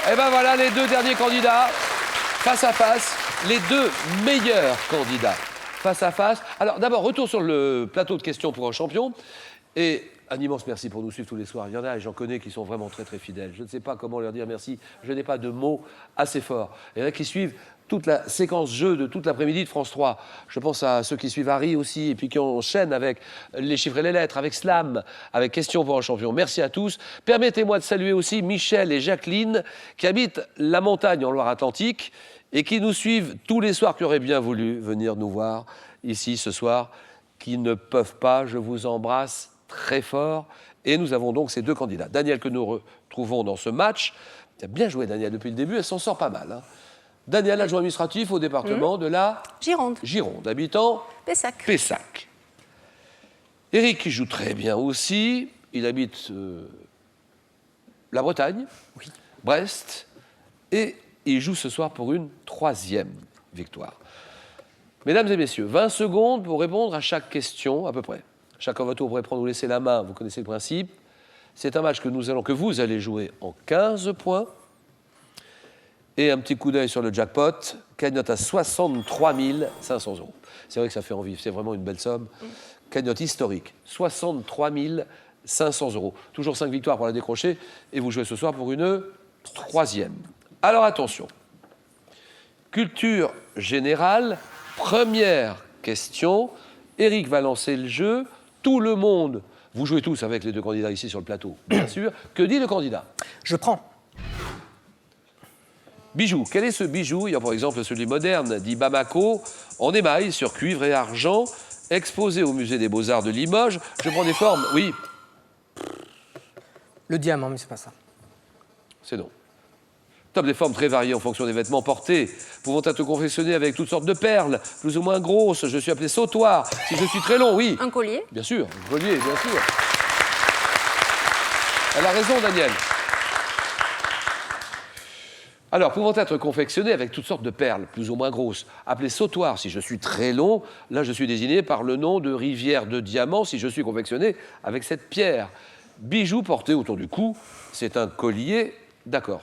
Et ben voilà les deux derniers candidats face à face, les deux meilleurs candidats face à face. Alors d'abord, retour sur le plateau de questions pour un champion. Et un immense merci pour nous suivre tous les soirs. Il y en a, et j'en connais, qui sont vraiment très très fidèles. Je ne sais pas comment leur dire merci. Je n'ai pas de mots assez forts. Il y en a qui suivent toute la séquence jeu de toute l'après-midi de France 3. Je pense à ceux qui suivent Harry aussi, et puis qui enchaînent avec les chiffres et les lettres, avec Slam, avec Questions pour un champion. Merci à tous. Permettez-moi de saluer aussi Michel et Jacqueline, qui habitent la montagne en Loire-Atlantique, et qui nous suivent tous les soirs, qui auraient bien voulu venir nous voir ici ce soir, qui ne peuvent pas. Je vous embrasse très fort. Et nous avons donc ces deux candidats. Daniel, que nous retrouvons dans ce match. Bien joué, Daniel, depuis le début. Elle s'en sort pas mal. Hein. Daniel, adjoint administratif au département de la Gironde, habitant Pessac. Éric, qui joue très bien aussi. Il habite la Bretagne, Brest. Et il joue ce soir pour une 3e victoire. Mesdames et messieurs, 20 secondes pour répondre à chaque question, à peu près. Chacun votre tour pourrait prendre ou laisser la main, vous connaissez le principe. C'est un match que vous allez jouer en 15 points. Et un petit coup d'œil sur le jackpot, cagnotte à 63 500 €. C'est vrai que ça fait envie, c'est vraiment une belle somme. Cagnotte historique, 63 500 €. Toujours 5 victoires pour la décrocher. Et vous jouez ce soir pour une 3e. Alors attention. Culture générale, première question. Éric va lancer le jeu. Tout le monde, vous jouez tous avec les deux candidats ici sur le plateau, bien sûr. Que dit le candidat? Je prends. Bijou. Quel est ce bijou? Il y a par exemple celui moderne, dit Bamako, en émail sur cuivre et argent, exposé au musée des Beaux-Arts de Limoges. Je prends des formes, oui. Le diamant, mais c'est pas ça. C'est non. Top, des formes très variées en fonction des vêtements portés, pouvant être confectionnés avec toutes sortes de perles, plus ou moins grosses. Je suis appelé sautoir. Si je suis très long, oui. Un collier? Bien sûr, un collier, bien sûr. Elle a raison, Daniel. Alors, pouvant être confectionnés avec toutes sortes de perles, plus ou moins grosses, appelé sautoir si je suis très long, là je suis désigné par le nom de rivière de diamants si je suis confectionné avec cette pierre. Bijou porté autour du cou, c'est un collier, d'accord.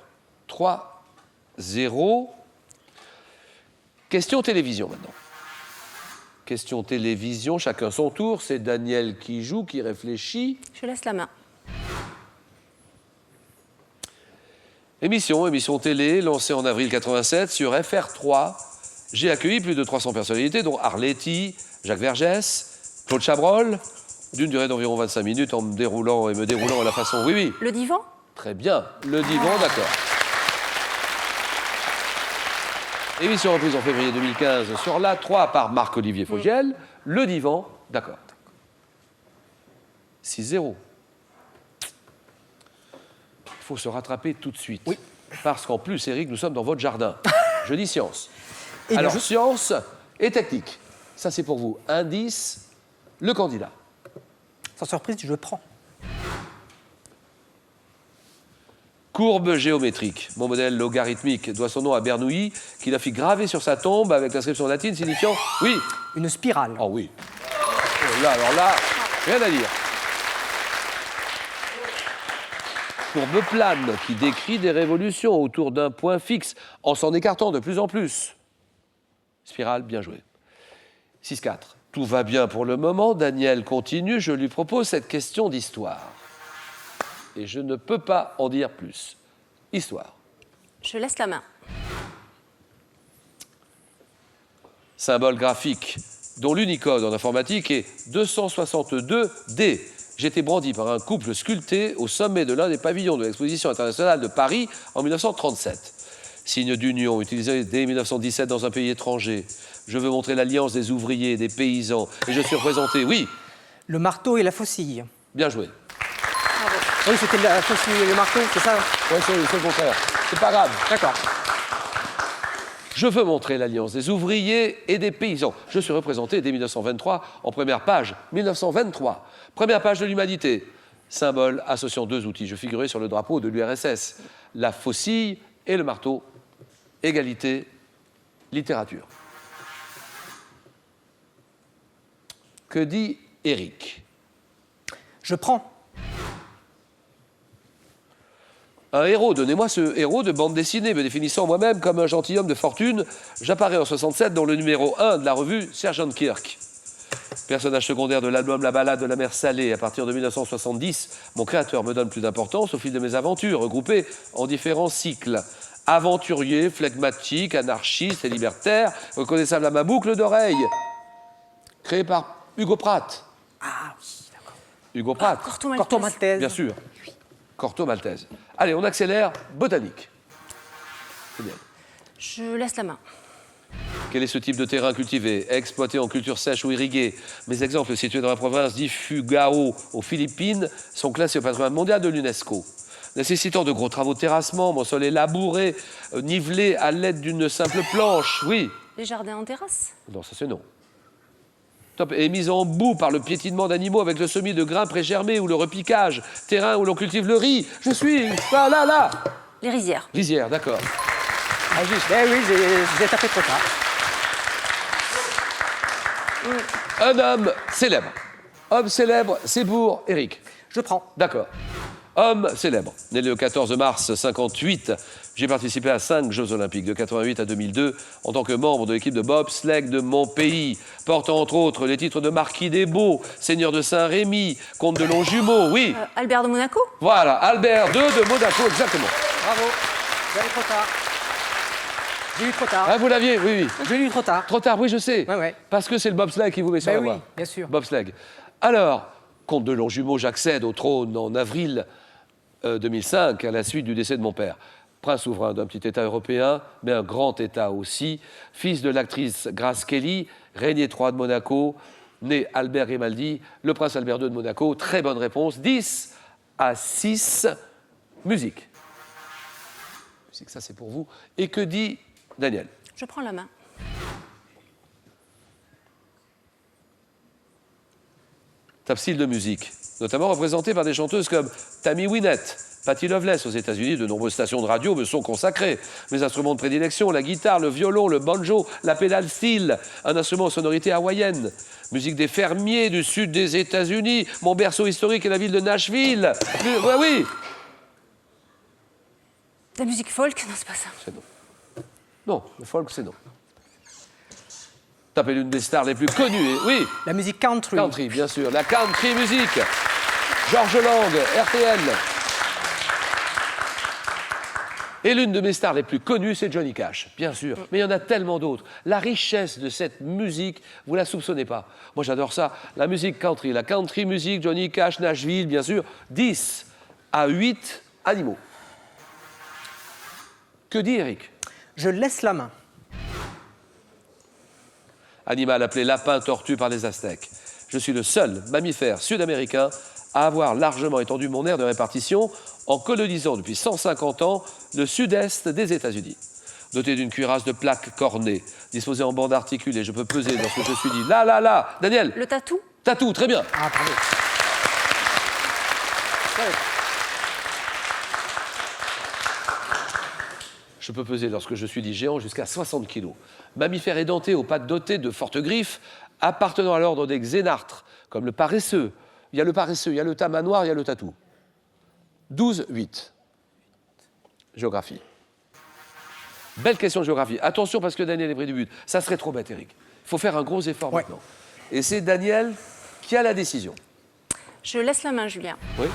3-0. Question télévision maintenant. Question télévision, chacun son tour. C'est Daniel qui joue, qui réfléchit. Je laisse la main. Émission télé, lancée en avril 87 sur FR3. J'ai accueilli plus de 300 personnalités, dont Arletty, Jacques Vergès, Claude Chabrol, d'une durée d'environ 25 minutes en me déroulant à la façon... Oui. Le divan? Très bien. Le divan, d'accord. Émission reprise en février 2015 sur l'A3 par Marc-Olivier Fogiel. Le divan, d'accord. 6-0. Il faut se rattraper tout de suite. Oui. Parce qu'en plus, Éric, nous sommes dans votre jardin. Je dis science. Et alors, science et technique. Ça, c'est pour vous. Indice, le candidat. Sans surprise, je prends. Courbe géométrique. Mon modèle logarithmique doit son nom à Bernoulli, qui l'a fait graver sur sa tombe avec l'inscription latine signifiant... Oui. Une spirale. Oh oui. Oh là, alors là, rien à dire. Courbe plane qui décrit des révolutions autour d'un point fixe en s'en écartant de plus en plus. Spirale, bien joué. 6-4. Tout va bien pour le moment. Daniel continue. Je lui propose cette question d'histoire. Et je ne peux pas en dire plus. Histoire. Je laisse la main. Symbole graphique dont l'unicode en informatique est 262D. J'ai été brandi par un couple sculpté au sommet de l'un des pavillons de l'exposition internationale de Paris en 1937. Signe d'union utilisé dès 1917 dans un pays étranger. Je veux montrer l'alliance des ouvriers et des paysans. Et je suis représenté, oui. Le marteau et la faucille. Bien joué. Oui, c'était la faucille et le marteau, c'est ça? Oui, c'est le contraire. C'est pas grave. D'accord. Je veux montrer l'alliance des ouvriers et des paysans. Je suis représenté dès 1923 en première page. 1923. Première page de l'Humanité. Symbole associant deux outils. Je figurais sur le drapeau de l'URSS. La faucille et le marteau. Égalité, littérature. Que dit Éric? Je prends. Un héros, donnez-moi ce héros de bande dessinée, me définissant moi-même comme un gentilhomme de fortune. J'apparais en 67 dans le numéro 1 de la revue Sergeant Kirk. Personnage secondaire de l'album La Ballade de la mer Salée. À partir de 1970, mon créateur me donne plus d'importance au fil de mes aventures, regroupées en différents cycles. Aventurier, flegmatique, anarchiste et libertaire, reconnaissable à ma boucle d'oreille. Créé par Hugo Pratt. Ah oui, d'accord. Hugo Pratt. Corto Maltese. Bien sûr. Corto Maltese. Allez, on accélère. Botanique. C'est bien. Je laisse la main. Quel est ce type de terrain cultivé, exploité en culture sèche ou irriguée? Mes exemples situés dans la province d'Ifugao, aux Philippines, sont classés au patrimoine mondial de l'UNESCO. Nécessitant de gros travaux de terrassement, mon sol est labouré, nivelé à l'aide d'une simple planche. Oui. Les jardins en terrasse? Non, ça c'est non. Top. Et mise en boue par le piétinement d'animaux avec le semis de grains prégermés ou le repiquage. Terrain où l'on cultive le riz. Je suis là. Les rizières. Rizière, d'accord. Ah, juste. Eh oui, j'ai tapé trop tard. Un homme célèbre. Homme célèbre, c'est pour Eric. Je prends. D'accord. Homme célèbre. Né le 14 mars 58, j'ai participé à 5 Jeux Olympiques, de 88 à 2002, en tant que membre de l'équipe de bobsleigh de mon pays, portant entre autres les titres de Marquis des Beaux, Seigneur de Saint-Rémy, Comte de Longjumeau, oui. Albert de Monaco? Voilà, Albert II de Monaco, exactement. Bravo. J'ai eu trop tard. J'ai eu trop tard. Ah, vous l'aviez, oui. J'ai eu trop tard. Trop tard, oui, je sais. Ouais. Parce que c'est le bobsleigh qui vous met sur Ben la oui, voie. bien sûr. Bobsleigh. Alors, Comte de Longjumeau, j'accède au trône en avril 2005, à la suite du décès de mon père. Prince souverain d'un petit État européen, mais un grand État aussi. Fils de l'actrice Grace Kelly, régnier III de Monaco, né Albert Grimaldi, le prince Albert II de Monaco. Très bonne réponse. 10 à 6. Musique. Musique, ça c'est pour vous. Et que dit Daniel? Je prends la main. Top style de musique, notamment représenté par des chanteuses comme Tammy Wynette, Patti Loveless. Aux États-Unis, de nombreuses stations de radio me sont consacrées. Mes instruments de prédilection, la guitare, le violon, le banjo, la pédale steel, un instrument aux sonorités hawaïennes. Musique des fermiers du sud des États-Unis. Mon berceau historique est la ville de Nashville. Oui. La musique folk? Non, c'est pas ça. C'est non. Non, le folk, c'est non. Tapez l'une des stars les plus connues. Oui. La musique country. Country, bien sûr. La country music. Georges Lang, RTL. Et l'une de mes stars les plus connues, c'est Johnny Cash, bien sûr. Mais il y en a tellement d'autres. La richesse de cette musique, vous ne la soupçonnez pas. Moi, j'adore ça. La musique country, la country music, Johnny Cash, Nashville, bien sûr. 10 à 8 animaux. Que dit Eric? Je laisse la main. Animal appelé lapin tortue par les Aztèques. Je suis le seul mammifère sud-américain à avoir largement étendu mon aire de répartition en colonisant depuis 150 ans le sud-est des États-Unis. Doté d'une cuirasse de plaques cornées, disposée en bande articulée, je peux peser dans ce que je suis dit. Là. Daniel? Le tatou? Tatou, très bien. Ah, bravo. Je peux peser lorsque je suis dit géant jusqu'à 60 kilos. Mammifère édenté aux pattes dotées de fortes griffes, appartenant à l'ordre des xénartres, comme le paresseux. Il y a le paresseux, il y a le tamanoir, il y a le tatou. 12, 8. Géographie. Belle question de géographie. Attention parce que Daniel est pris du but. Ça serait trop bête, Eric. Il faut faire un gros effort maintenant. Et c'est Daniel qui a la décision. Je laisse la main, Julien. Oui.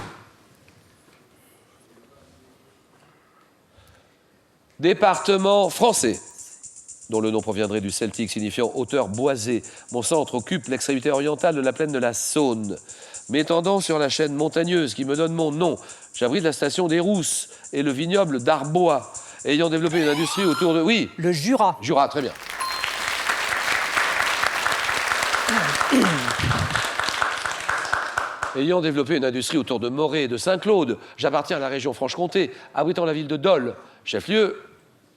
Département français, dont le nom proviendrait du celtique signifiant hauteur boisée. Mon centre occupe l'extrémité orientale de la plaine de la Saône, m'étendant sur la chaîne montagneuse qui me donne mon nom. J'abrite la station des Rousses et le vignoble d'Arbois, ayant développé une industrie autour de... Oui. Le Jura. Jura, très bien. Ayant développé une industrie autour de Morée et de Saint-Claude, j'appartiens à la région Franche-Comté, abritant la ville de Dole. Chef-lieu,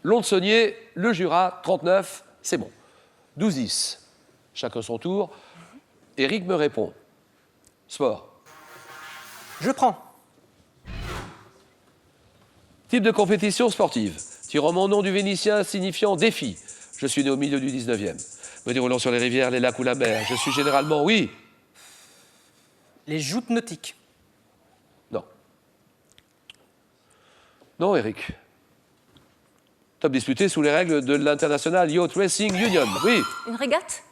Lons-de-Saunier, le Jura, 39, c'est bon. 12-10. Chacun son tour. Éric me répond. Sport. Je prends. Type de compétition sportive. Tirant mon nom du vénitien signifiant défi. Je suis né au milieu du 19e. Me déroulant sur les rivières, les lacs ou la mer. Je suis généralement, oui. Les joutes nautiques. Non. Non, Eric. Top disputé sous les règles de l'International Yacht Racing Union. Oui. Une régate?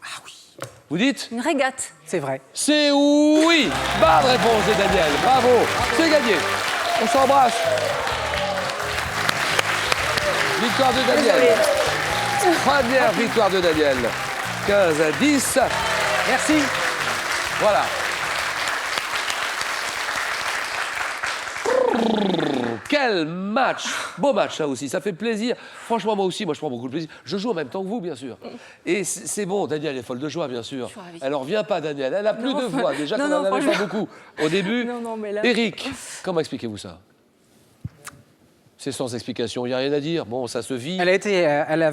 Vous dites? Une régate. C'est vrai. C'est oui. Bonne réponse de Daniel. Bravo. C'est gagné. On s'embrasse. Victoire de Daniel. Première victoire de Daniel. 15 à 10. Merci. Voilà. Quel match! Beau match, ça aussi, ça fait plaisir. Franchement, moi aussi, moi je prends beaucoup de plaisir. Je joue en même temps que vous, bien sûr. Et c'est bon, Daniel est folle de joie, bien sûr. Je suis ravie. Elle en revient pas, Daniel. Elle a plus Non, de voix. Déjà non, qu'on non, n'en avait pas franchement. beaucoup au début. Non, mais là- Eric, comment expliquez-vous ça? C'est sans explication, il n'y a rien à dire. Bon, ça se vit. Elle a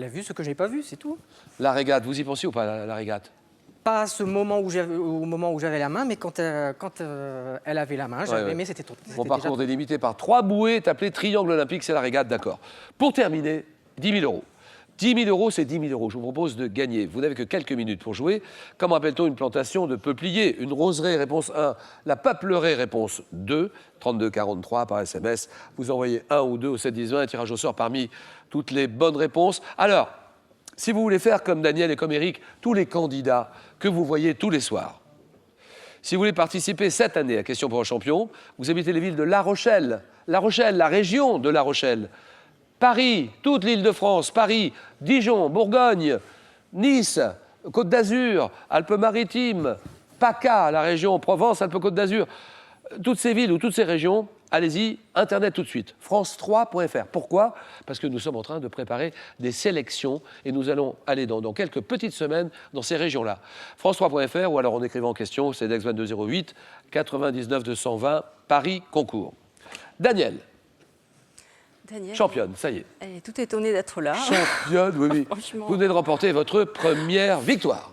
vu ce que je n'ai pas vu, c'est tout. La régate, vous y pensez ou pas, la régate? Pas à ce moment où au moment où j'avais la main, mais quand elle avait la main, j'avais Ouais. aimé, c'était tout. Mon parcours est limité par 3 bouées, est appelé triangle olympique, c'est la régate, d'accord. Pour terminer, 10 000 euros. 10 000 euros, c'est 10 000 euros. Je vous propose de gagner. Vous n'avez que quelques minutes pour jouer. Comment appelle-t-on une plantation de peupliers? Une roseraie, réponse 1. La papeleraie, réponse 2. 32 43 par SMS. Vous envoyez 1 ou 2 au 7 10 20, un tirage au sort parmi toutes les bonnes réponses. Alors, si vous voulez faire comme Daniel et comme Eric, tous les candidats que vous voyez tous les soirs, si vous voulez participer cette année à Question pour un champion, vous habitez les villes de La Rochelle, la région de La Rochelle, Paris, toute l'île de France, Paris, Dijon, Bourgogne, Nice, Côte d'Azur, Alpes-Maritimes, PACA, la région Provence, Alpes-Côte d'Azur. Toutes ces villes ou toutes ces régions, allez-y, Internet tout de suite, france3.fr. Pourquoi? Parce que nous sommes en train de préparer des sélections et nous allons aller dans quelques petites semaines dans ces régions-là. France3.fr ou alors en écrivant en question, c'est Dex 2208 99 220 Paris Concours. Daniel, championne, ça y est. Elle est toute étonnée d'être là. Championne, oui, oui. Franchement. Vous venez de remporter votre première victoire.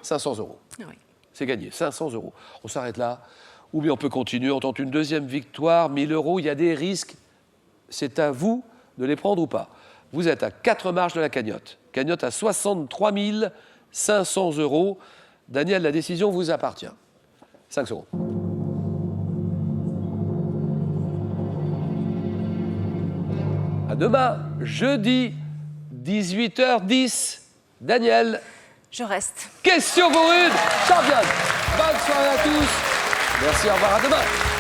500 euros. Oui. C'est gagné, 500 euros. On s'arrête là. Ou bien on peut continuer, on tente une deuxième victoire, 1000 euros. Il y a des risques. C'est à vous de les prendre ou pas. Vous êtes à 4 marches de la cagnotte. Cagnotte à 63 500 euros. Daniel, la décision vous appartient. 5 euros. À demain, jeudi, 18h10. Daniel, Je reste. question pour une championne. Bonne soirée à tous. Merci, au revoir, à demain.